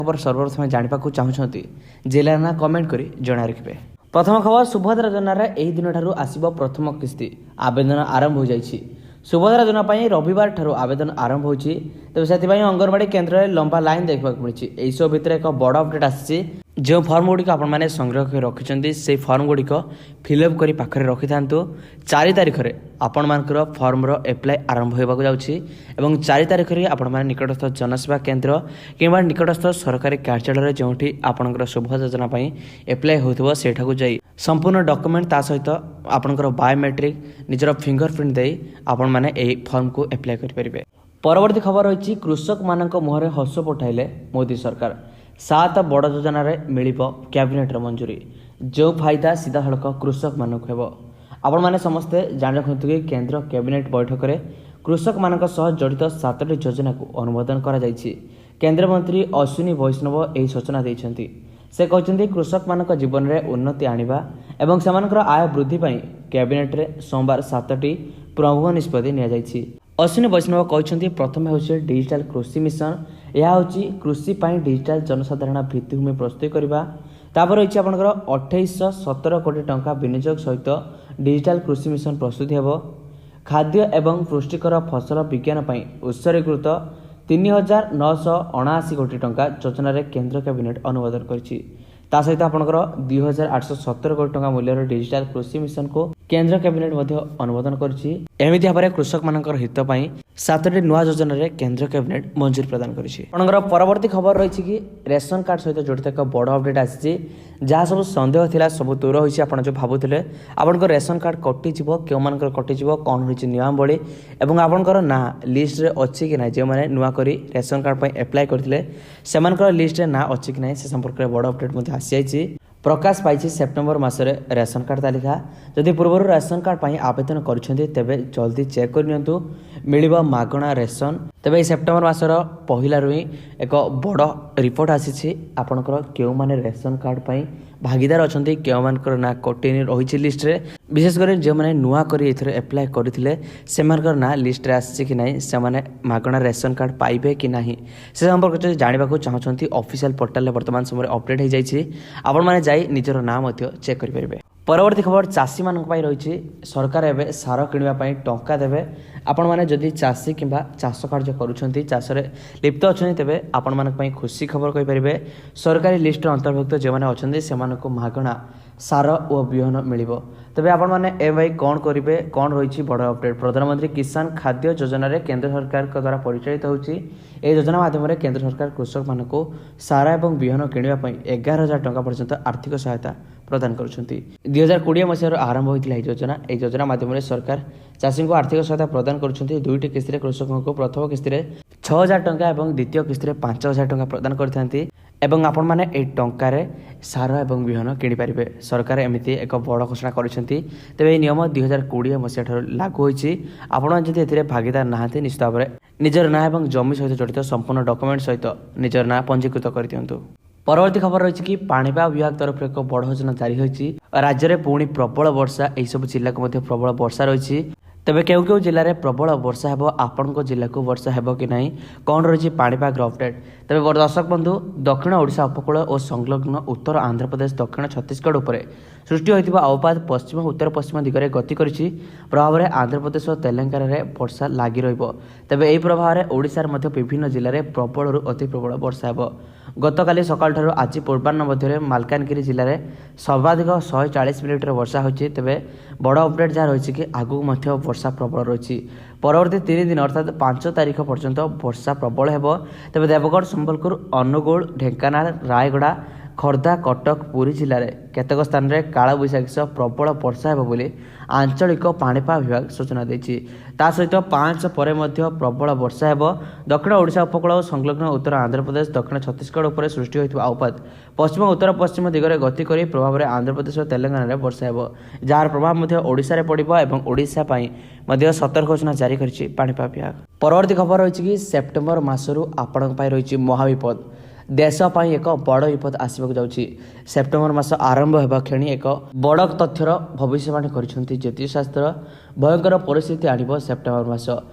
खबर सर्वप्रथम जानवाक चाहूँगी जिला ना कमेंट कर जन रखिए। प्रथम खबर सुभद्रा योजनार यह दिन ठारू आसब प्रथम किस्ती आवेदन आरंभ हो जाइए। सुभद्रा योजना रविवार ठारू आवेदन आरंभ हो तेज से अंगनवाड़ी केन्द्र में लंबा लाइन देखा मिली। यही सब भितर एक बड़ अपडेट आसी जो फर्म गुड़िक आपने संग्रह कर रखिंट से फर्म गुड़िक फिलअप कर पाखे रखि था। 4 तारिख में आपण मानकर फर्मर एप्लाय आरंभ होगा जाऊँगी। 4 तारिख में आपण मैंने निकटस्थ जनसेवा केन्द्र कि निकटस्थ सरकारी कार्यालय जो आपंकर सुभद्रा योजना एप्लाय होता जा संपूर्ण डॉक्यूमेंट ता सहित आपंकर बायोमेट्रिक निजर फिंगरप्रिंट दे आपण मैंने फर्म को एप्लाय करेंगे। परवर्ती खबर रही कृषक मान मुहर हस पठाइले मोदी सरकार। 7 बड़ योजन मिल कैबिनेट मंजूरी जो फायदा सीधा सड़क कृषक मानक हो। आपण मैंने समस्ते जान रखु कि केन्द्र कैबिनेट बैठक में कृषक मान जड़ित 7टी योजना को अनुमोदन कर केन्द्र मंत्री अश्विनी वैष्णव यही सूचना देते। से कहते कृषक मान जीवन में उन्नति आनिबा एवं सेमानकर आय वृद्धि कैबिनेट रे सोमवार 7टी प्रमुख निष्पत्ति निया जायछि। अश्विनी वैष्णव कहते प्रथम हूँ डिजिटाल कृषि मिशन। यह हूँ कृषि डिजिटाल जनसाधारण भित्तिभूमि प्रस्तुत करवा। तापर रही आपंकर 2817 कोटी टंका विनियोग सहित डिजिटाल कृषि मिशन प्रस्तुति हेब। खाद्य एवं पुष्टिकर फसल विज्ञान उत्सर्गीकृत 3979 कोटी टंका योजन केन्द्र कैबिनेट अनुमोदन कर सहित आपंकर 2817 कोटी टंका मूल्यर डिजिटाल कृषि मिशन को केन्द्र कैबिनेट अनुमोदन करमिति भाव में कृषक मान हित 7टी नुआ योजन केन्द्र कैबिनेट मंजूरी प्रदान कर। परवर्ती खबर रही कि रेशन कार्ड सहित जड़ित एक बड़ अपडेट आसी जहाँ सब सन्देह था सब दूर होती जो भावुले आपंकर रेशन कार्ड कटिज क्यों मानकर कटिज कौन हो नियमावली और आपंकर ना लिस्ट अच्छी कि ना जो मैंने नुआ कर रेशन कार्ड एप्लाय करते से लिस्ट ना अच्छी कि ना से संपर्क में बड़ अपडेट आसी जाइए। प्रकाश पाई सेप्टेम्बर मसरे रेशन कार्ड तालिका जदि पूर्व रेशन कार्ड आवेदन करें तेरे जल्दी चेक करनियंतु मिल मागणा रेशन। तेरे सेप्टेम्बर मसर पहला ही एक बड़ रिपोर्ट आसी आपंकर क्यों माने रेशन कार्ड भागीदार अच्छा क्यों मानकर ना कटिनी रही लिस्ट रे विशेषकर जो मैंने नुआ कर एप्लाय करते से ना लिस्ट रे आसी कि नहीं से मागणा रेशन कार्ड पाइबे कि नहीं से संपर्क जानवाक चाहते ऑफिशियल पोर्टल वर्तमान समय अपडेट हो जाइए। आपण मैंने जाई निजर नाम चेक करेंगे। परवर्ती खबर चाषी मान रही सरकार एवं सार किणापी टंका देवे। आपण मैंने जदि चाषी कि चाष कार्य करुँच लिप्त अच्छा तेरे आपण मान खुशी खबर कहींपर सरकारी लिस्ट अंतर्भुक्त जो मैंने अच्छा से मागणा सार और बिहन मिल तेज आपण मैंने कौन करेंगे कौन रही बड़ अपडेट। प्रधानमंत्री किसान खाद्य योजना केंद्र सरकार द्वारा परिचालित होती योजना माध्यम केंद्र सरकार कृषक मान सार और बिहन किणापी 11,000 टंका पर्यंत आर्थिक सहायता प्रदान कर 2020 मसीह आरंभ होता योजना। यह योजना माध्यम सरकार चाषी को आर्थिक सहायता प्रदान कर 2टी किस्ती कृषकों को प्रथम किस्ती 6,000 टंका और द्वितीय किस्ती 5,000 टंका प्रदान करते एवं आपण मैंने यही टंकार सार और बिहन किनीपारे। सरकार एमती एक बड़ घोषणा करते तेज नियम 2020 मसीहा लागू होती। आपड़ भागीदार नहांती निश्चित भाव में निजर ना और जमी सहित जड़ित संपूर्ण डॉक्यूमेंट सहित निजर ना पंजीकृत कर दिंतु। परवर्ती खबर रही कि पाणीपाग विभाग तरफ एक बड़ योजना जारी होती। राज्य में पुणी प्रबल वर्षा यही सब जिला को प्रबल वर्षा रही तेरे क्यों क्यों जिले में प्रबल वर्षा है आपण जिला को वर्षा है कि नहीं कौन रही पाणीपाग अपडेट। तेरे दर्शक बंधु दक्षिण ओडिशा उपकूल और संलग्न उत्तर आंध्र प्रदेश दक्षिण छत्तीसगढ़ उपर सृष्टि होता अवपात पश्चिम उत्तर पश्चिम दिगरे गति करिछि। प्रभाव में आंध्र प्रदेश और तेलंगाना में वर्षा लगी तेज यही प्रभाव में ओडिशार मध्य विभिन्न जिले में प्रबल अति प्रबल वर्षा है। गतकाली सकाल ठारू आज पूर्वाह्न मध्य मालकानगिरी जिले में सर्वाधिक 140 मिनिट वर्षा होती। तेज बड़ अपडेट जहाँ रही कि आगू वर्षा प्रबल रही। परवर्ती 3 दिन अर्थात 5 तारिख पर्यंत वर्षा प्रबल है। तेज देवगढ़ संबलपुर अनुगुल ढेंकानाल रायगड़ा खोर्धा कटक पुरी जिले में केतक स्थान में काल बैशाखी सह प्रबल वर्षा है बोली आंचलिक पाणीपाग विभाग सूचना देछि। ता सहित 5 पर प्रबल वर्षा है। दक्षिण ओडिशा उपकूल और संलग्न उत्तर आंध्र प्रदेश दक्षिण छत्तीसगढ़ उपर सृष्टि होता अवपात पश्चिम उत्तर पश्चिम दिगरे गति कर प्रभाव में आंध्र प्रदेश और तेलंगाना में वर्षा है जार प्रभाव ओडिशा रे पड़िबो एवं ओडिशा पई सतर्क घोषणा जारी करिछि पाणीपाग विभाग। परवर्ती खबर रही कि सेप्टेम्बर मासरू आपण रही महाविपद देश ପାଇଁ ଏକ ବଡ଼ ବିପଦ ଆସିବାକୁ ଯାଉଛି। ସେପ୍ଟେମ୍ବର ମାସ ଆରମ୍ଭ ହେବା କ୍ଷଣି ଏକ ବଡ଼ ତଥ୍ୟର ଭବିଷ୍ୟବାଣୀ କରିଛନ୍ତି ଜ୍ୟୋତିଷଶାସ୍ତ୍ର। ଭୟଙ୍କର ପରିସ୍ଥିତି ଆଣିବ ସେପ୍ଟେମ୍ବର ମାସ।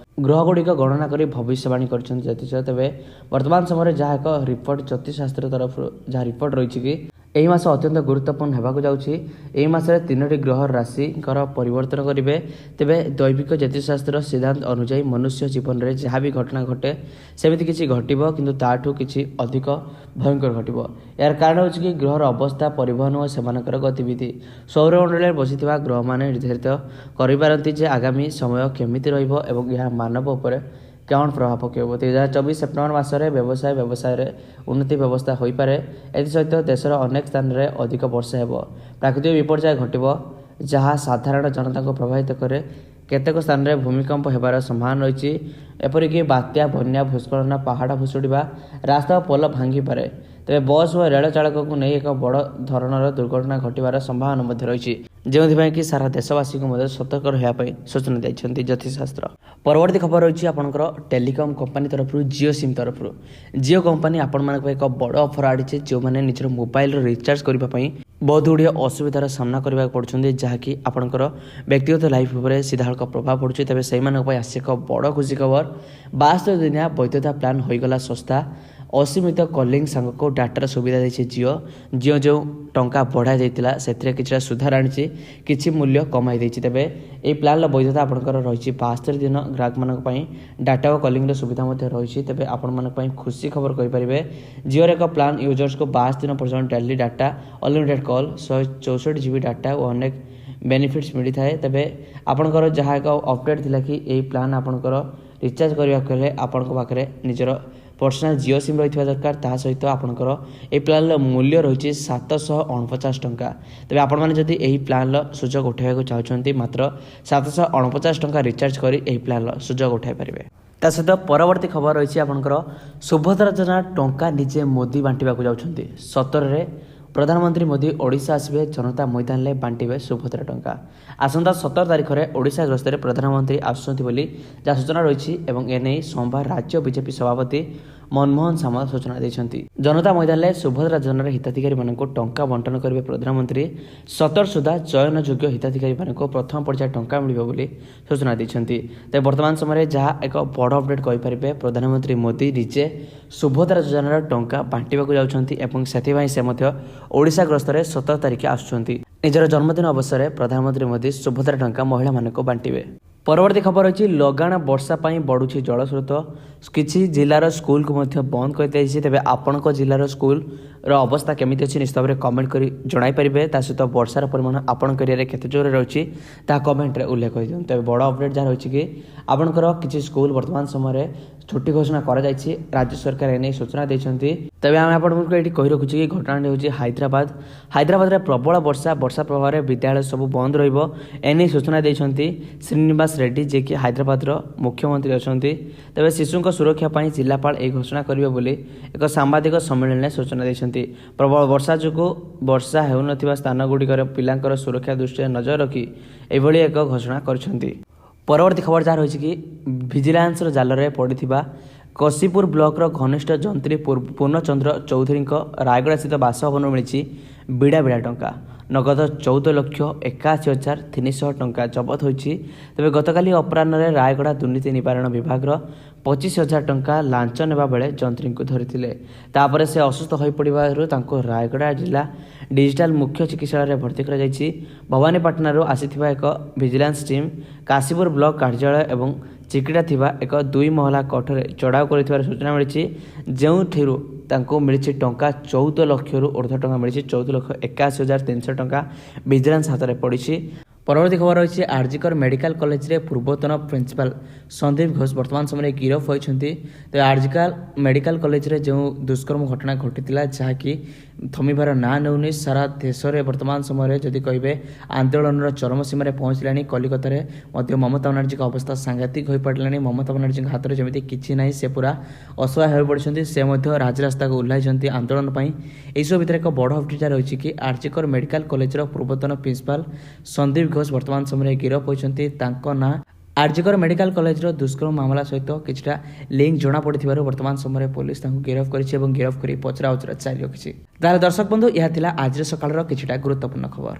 ଗ୍ରହଗୁଡ଼ିକ ଗଣନା କରି ଭବିଷ୍ୟବାଣୀ କରିଛନ୍ତି ଜ୍ୟୋତିଷ। ତେବେ ବର୍ତ୍ତମାନ ସମୟରେ ଯାହା ଏକ ରିପୋର୍ଟ ଜ୍ୟୋତିଷଶାସ୍ତ୍ର ତରଫରୁ ଯାହା ରିପୋର୍ଟ ରହିଛି କି ଏହି ମାସ ଅତ୍ୟନ୍ତ ଗୁରୁତ୍ୱପୂର୍ଣ୍ଣ ହେବାକୁ ଯାଉଛି। ଏହି ମାସରେ 3ଟି ଗ୍ରହ ରାଶିଙ୍କର ପରିବର୍ତ୍ତନ କରିବେ। ତେବେ ଦୈବିକ ଜ୍ୟୋତିଷଶାସ୍ତ୍ର ସିଦ୍ଧାନ୍ତ ଅନୁଯାୟୀ ମନୁଷ୍ୟ ଜୀବନରେ ଯାହା ବି ଘଟଣା ଘଟେ ସେମିତି କିଛି ଘଟିବ, କିନ୍ତୁ ତାଠୁ କିଛି ଅଧିକ ଭୟଙ୍କର ଘଟିବ। ଏହାର କାରଣ ହେଉଛି କି ଗ୍ରହର ଅବସ୍ଥା, ପରିବହନ ଓ ସେମାନଙ୍କର ଗତିବିଧି। ସୌରମଣ୍ଡଳରେ ବସିଥିବା ଗ୍ରହମାନେ ନିର୍ଦ୍ଧାରିତ କରିପାରନ୍ତି ଯେ ଆଗାମୀ ସମୟ କେମିତି ରହିବ ଏବଂ ଏହା ମାନବ ଉପରେ କ'ଣ ପ୍ରଭାବ ପକାଇବ। 2024 ସେପ୍ଟେମ୍ବର ମାସରେ ବ୍ୟବସାୟରେ ଉନ୍ନତି ବ୍ୟବସ୍ଥା ହୋଇପାରେ। ଏଥିସହିତ ଦେଶର ଅନେକ ସ୍ଥାନରେ ଅଧିକ ବର୍ଷା ହେବ। ପ୍ରାକୃତିକ ବିପର୍ଯ୍ୟୟ ଘଟିବ ଯାହା ସାଧାରଣ ଜନତାଙ୍କୁ ପ୍ରଭାବିତ କରେ। କେତେକ ସ୍ଥାନରେ ଭୂମିକମ୍ପ ହେବାର ସମ୍ଭାବନା ରହିଛି। ଏପରିକି ବାତ୍ୟା, ବନ୍ୟା, ଭୂସ୍ଖଳନ, ପାହାଡ଼ ଭୁଶୁଡ଼ିବା, ରାସ୍ତା ଓ ପୋଲ ଭାଙ୍ଗିପାରେ। ତେବେ ବସ୍ ଓ ରେଳ ଚାଳକଙ୍କୁ ନେଇ ଏକ ବଡ଼ ଧରଣର ଦୁର୍ଘଟଣା ଘଟିବାର ସମ୍ଭାବନା ମଧ୍ୟ ରହିଛି, ଯେଉଁଥିପାଇଁ କି ସାରା ଦେଶବାସୀଙ୍କୁ ମଧ୍ୟ ସତର୍କ ରହିବା ପାଇଁ ସୂଚନା ଦେଇଛନ୍ତି ଜ୍ୟୋତିଷଶାସ୍ତ୍ର। ପରବର୍ତ୍ତୀ ଖବର ରହିଛି ଆପଣଙ୍କର ଟେଲିକମ୍ କମ୍ପାନୀ ତରଫରୁ ଜିଓ ସିମ୍ ତରଫରୁ। ଜିଓ କମ୍ପାନୀ ଆପଣମାନଙ୍କ ପାଇଁ ଏକ ବଡ଼ ଅଫର ଆଣିଛି। ଯେଉଁମାନେ ନିଜର ମୋବାଇଲର ରିଚାର୍ଜ କରିବା ପାଇଁ ବହୁତ ଗୁଡ଼ିଏ ଅସୁବିଧାର ସାମ୍ନା କରିବାକୁ ପଡ଼ୁଛନ୍ତି, ଯାହାକି ଆପଣଙ୍କର ବ୍ୟକ୍ତିଗତ ଲାଇଫ୍ ଉପରେ ସିଧାସଳଖ ପ୍ରଭାବ ପଡ଼ୁଛି। ତେବେ ସେମାନଙ୍କ ପାଇଁ ଆସିଛି ଏକ ବଡ଼ ଖୁସି ଖବର। 72 ଦିନିଆ ବୈଧତା ପ୍ଲାନ୍ ହୋଇଗଲା ଶସ୍ତା। ଅସୀମିତ କଲିଂ ସାଙ୍ଗକୁ ଡାଟାର ସୁବିଧା ଦେଇଛି ଜିଓ। ଯେଉଁ ଟଙ୍କା ବଢ଼ାଇ ଦେଇଥିଲା ସେଥିରେ କିଛିଟା ସୁଧାର ଆଣିଛି, କିଛି ମୂଲ୍ୟ କମାଇ ଦେଇଛି। ତେବେ ଏହି ପ୍ଲାନ୍ର ବୈଧତା ଆପଣଙ୍କର ରହିଛି 72 ଦିନ। ଗ୍ରାହକମାନଙ୍କ ପାଇଁ ଡାଟା ଓ କଲିଂର ସୁବିଧା ମଧ୍ୟ ରହିଛି। ତେବେ ଆପଣମାନଙ୍କ ପାଇଁ ଖୁସି ଖବର କହିପାରିବେ, ଜିଓର ଏକ ପ୍ଲାନ୍ ୟୁଜର୍ସକୁ 72 ଦିନ ପର୍ଯ୍ୟନ୍ତ daily data, unlimited call, 164 GB data ଓ ଅନେକ ବେନିଫିଟ୍ସ ମିଳିଥାଏ। ତେବେ ଆପଣଙ୍କର ଯାହା ଏକ ଅପଡେଟ୍ ଥିଲା କି ଏହି ପ୍ଲାନ୍ ଆପଣଙ୍କର ରିଚାର୍ଜ କରିବାକୁ ହେଲେ ଆପଣଙ୍କ ପାଖରେ ନିଜର ପର୍ସନାଲ ଜିଓ ସିମ୍ ରହିଥିବା ଦରକାର। ତାହା ସହିତ ଆପଣଙ୍କର ଏହି ପ୍ଲାନ୍ର ମୂଲ୍ୟ ରହିଛି 749 ଟଙ୍କା। ତେବେ ଆପଣମାନେ ଯଦି ଏହି ପ୍ଲାନ୍ର ସୁଯୋଗ ଉଠାଇବାକୁ ଚାହୁଁଛନ୍ତି, ମାତ୍ର 749 ଟଙ୍କା ରିଚାର୍ଜ କରି ଏହି ପ୍ଲାନ୍ର ସୁଯୋଗ ଉଠାଇ ପାରିବେ। ତା ସହିତ ପରବର୍ତ୍ତୀ ଖବର ରହିଛି ଆପଣଙ୍କର ସୁଭଦ୍ରା ଯୋଜନା ଟଙ୍କା ନିଜେ ମୋଦି ବାଣ୍ଟିବାକୁ ଯାଉଛନ୍ତି। 17ରେ ପ୍ରଧାନମନ୍ତ୍ରୀ ମୋଦି ଓଡ଼ିଶା ଆସିବେ, ଜନତା ମଇଦାନରେ ବାଣ୍ଟିବେ ସୁଭଦ୍ରା ଟଙ୍କା। ଆସନ୍ତା 17 ତାରିଖରେ ଓଡ଼ିଶା ଗସ୍ତରେ ପ୍ରଧାନମନ୍ତ୍ରୀ ଆସୁଛନ୍ତି ବୋଲି ଯାହା ସୂଚନା ରହିଛି ଏବଂ ଏନେଇ ସୋମବାର ରାଜ୍ୟ ବିଜେପି ସଭାପତି ମନମୋହନ ସାମଲ ସୂଚନା ଦେଇଛନ୍ତି। ଜନତା ମଇଦାନରେ ସୁଭଦ୍ରା ଯୋଜନାର ହିତାଧିକାରୀମାନଙ୍କୁ ଟଙ୍କା ବଣ୍ଟନ କରିବେ ପ୍ରଧାନମନ୍ତ୍ରୀ। 17 ସୁଦ୍ଧା ଚୟନଯୋଗ୍ୟ ହିତାଧିକାରୀମାନଙ୍କୁ ପ୍ରଥମ ପର୍ଯ୍ୟାୟ ଟଙ୍କା ମିଳିବ ବୋଲି ସୂଚନା ଦେଇଛନ୍ତି। ତେବେ ବର୍ତ୍ତମାନ ସମୟରେ ଯାହା ଏକ ବଡ଼ ଅପଡେଟ୍ କହିପାରିବେ, ପ୍ରଧାନମନ୍ତ୍ରୀ ମୋଦି ନିଜେ ସୁଭଦ୍ରା ଯୋଜନାର ଟଙ୍କା ବାଣ୍ଟିବାକୁ ଯାଉଛନ୍ତି ଏବଂ ସେଥିପାଇଁ ସେ ମଧ୍ୟ ଓଡ଼ିଶା ଗସ୍ତରେ 17 ତାରିଖ ଆସୁଛନ୍ତି। ନିଜର ଜନ୍ମଦିନ ଅବସରରେ ପ୍ରଧାନମନ୍ତ୍ରୀ ମୋଦି ସୁଭଦ୍ରା ଟଙ୍କା ମହିଳାମାନଙ୍କୁ ବାଣ୍ଟିବେ। ପରବର୍ତ୍ତୀ ଖବର ରହିଛି ଲଗାଣ ବର୍ଷା ପାଇଁ ବଢ଼ୁଛି ଜଳସ୍ରୋତ। କିଛି ଜିଲ୍ଲାର ସ୍କୁଲକୁ ମଧ୍ୟ ବନ୍ଦ କରିଦିଆଯାଇଛି। ତେବେ ଆପଣଙ୍କ ଜିଲ୍ଲାର ସ୍କୁଲର ଅବସ୍ଥା କେମିତି ଅଛି ନିଶ୍ଚିତ ଭାବରେ କମେଣ୍ଟ କରି ଜଣାଇପାରିବେ। ତା ସହିତ ବର୍ଷାର ପରିମାଣ ଆପଣଙ୍କ ଏରିଆରେ କେତେ ଜୋରରେ ରହିଛି ତାହା କମେଣ୍ଟରେ ଉଲ୍ଲେଖ କରିଦିଅନ୍ତୁ। ତେବେ ବଡ଼ ଅପଡେଟ୍ ଯାହା ରହିଛି କି ଆପଣଙ୍କର କିଛି ସ୍କୁଲ ବର୍ତ୍ତମାନ ସମୟରେ ଛୁଟି ଘୋଷଣା କରାଯାଇଛି। ରାଜ୍ୟ ସରକାର ଏନେଇ ସୂଚନା ଦେଇଛନ୍ତି। ତେବେ ଆମେ ଆପଣଙ୍କୁ ଏଠି କହି ରଖୁଛୁ କି ଘଟଣାଟି ହେଉଛି ହାଇଦ୍ରାବାଦରେ ପ୍ରବଳ ବର୍ଷା ପ୍ରଭାବରେ ବିଦ୍ୟାଳୟ ସବୁ ବନ୍ଦ ରହିବ। ଏନେଇ ସୂଚନା ଦେଇଛନ୍ତି ଶ୍ରୀନିବାସ ରେଡ୍ଡି, ଯିଏକି ହାଇଦ୍ରାବାଦର ମୁଖ୍ୟମନ୍ତ୍ରୀ ଅଛନ୍ତି। ତେବେ ଶିଶୁଙ୍କ ସୁରକ୍ଷା ପାଇଁ ଜିଲ୍ଲାପାଳ ଏହି ଘୋଷଣା କରିବେ ବୋଲି ଏକ ସାମ୍ବାଦିକ ସମ୍ମିଳନୀରେ ସୂଚନା ଦେଇଛନ୍ତି। ପ୍ରବଳ ବର୍ଷା ଯୋଗୁଁ ବର୍ଷା ହେଉନଥିବା ସ୍ଥାନଗୁଡ଼ିକରେ ପିଲାଙ୍କର ସୁରକ୍ଷା ଦୃଷ୍ଟିରେ ନଜର ରଖି ଏଭଳି ଏକ ଘୋଷଣା କରିଛନ୍ତି। ପରବର୍ତ୍ତୀ ଖବର ଯାହା ରହିଛି କି ଭିଜିଲାନ୍ସର ଜାଲରେ ପଡ଼ିଥିବା କଶୀପୁର ବ୍ଲକର ଘନିଷ୍ଠ ଯନ୍ତ୍ରୀ ପୂର୍ଣ୍ଣଚନ୍ଦ୍ର ଚୌଧୁରୀଙ୍କ ରାୟଗଡ଼ାସ୍ଥିତ ବାସଭବନରୁ ମିଳିଛି ବିଡ଼ା ଟଙ୍କା। ନଗଦ 14,81,300 ଟଙ୍କା ଜବତ ହୋଇଛି। ତେବେ ଗତକାଲି ଅପରାହ୍ନରେ ରାୟଗଡ଼ା ଦୁର୍ନୀତି ନିବାରଣ ବିଭାଗର 25,000 ଟଙ୍କା ଲାଞ୍ଚ ନେବା ବେଳେ ଯନ୍ତ୍ରୀଙ୍କୁ ଧରିଥିଲେ। ତାପରେ ସେ ଅସୁସ୍ଥ ହୋଇପଡ଼ିବାରୁ ତାଙ୍କୁ ରାୟଗଡ଼ା ଜିଲ୍ଲା ଡିଜିଟାଲ ମୁଖ୍ୟ ଚିକିତ୍ସାଳୟରେ ଭର୍ତ୍ତି କରାଯାଇଛି। ଭବାନୀପାଟଣାରୁ ଆସିଥିବା ଏକ ଭିଜିଲାନ୍ସ ଟିମ୍ କାଶୀପୁର ବ୍ଲକ କାର୍ଯ୍ୟାଳୟ ଏବଂ ଚିକିଟା ଥିବା ଏକ 2 ମହଲା କୋଠରେ ଚଢ଼ାଉ କରିଥିବାର ସୂଚନା ମିଳିଛି, ଯେଉଁଥିରୁ ତାଙ୍କୁ ମିଳିଛି ଟଙ୍କା 14 ଲକ୍ଷରୁ ଉର୍ଦ୍ଧ୍ୱ ଟଙ୍କା ମିଳିଛି। 14,81,300 ଟଙ୍କା ଭିଜିଲାନ୍ସ ହାତରେ ପଡ଼ିଛି। ପରବର୍ତ୍ତୀ ଖବର ରହିଛି ଆର୍ଜିକର ମେଡିକାଲ କଲେଜରେ ପୂର୍ବତନ ପ୍ରିନ୍ସିପାଲ ସନ୍ଦୀପ ଘୋଷ ବର୍ତ୍ତମାନ ସମୟରେ ଗିରଫ ହୋଇଛନ୍ତି। ତେବେ ଆର୍ଜିକର ମେଡିକାଲ କଲେଜରେ ଯେଉଁ ଦୁଷ୍କର୍ମ ଘଟଣା ଘଟିଥିଲା, ଯାହାକି ଥମିବାର ନାଁ ନେଉନି। ସାରା ଦେଶରେ ବର୍ତ୍ତମାନ ସମୟରେ ଯଦି କହିବେ ଆନ୍ଦୋଳନର ଚରମ ସୀମାରେ ପହଞ୍ଚିଲାଣି। କଲିକତାରେ ମଧ୍ୟ ମମତା ବାନାର୍ଜୀଙ୍କ ଅବସ୍ଥା ସାଂଘାତିକ ହୋଇପଡ଼ିଲାଣି। ମମତା ବାନାର୍ଜୀଙ୍କ ହାତରେ ଯେମିତି କିଛି ନାହିଁ, ସେ ପୁରା ଅସହାୟ ହୋଇପଡ଼ିଛନ୍ତି। ସେ ମଧ୍ୟ ରାଜରାସ୍ତାକୁ ଓହ୍ଲାଇଛନ୍ତି ଆନ୍ଦୋଳନ ପାଇଁ। ଏହିସବୁ ଭିତରେ ଏକ ବଡ଼ ଅପଡେଟ୍ ରହିଛି କି ଆର୍ଜିକର ମେଡିକାଲ କଲେଜର ପୂର୍ବତନ ପ୍ରିନ୍ସିପାଲ ସନ୍ଦୀପ ଘୋଷ ବର୍ତ୍ତମାନ ସମୟରେ ଗିରଫ ହୋଇଛନ୍ତି। ତାଙ୍କ ନାଁ आरजीकर मेडिकल कॉलेज दुष्कर्म मामला सहित किछटा लिंक जना पड़िथिबारु वर्तमान समय पुलिस तांको गिरफ्त करिछि एवं गिरफ्त करी पचरा उचरा जारी रखिछि। ताले दर्शक बंधु यह थिला आज सकाळर किछटा गुरुत्वपूर्ण खबर।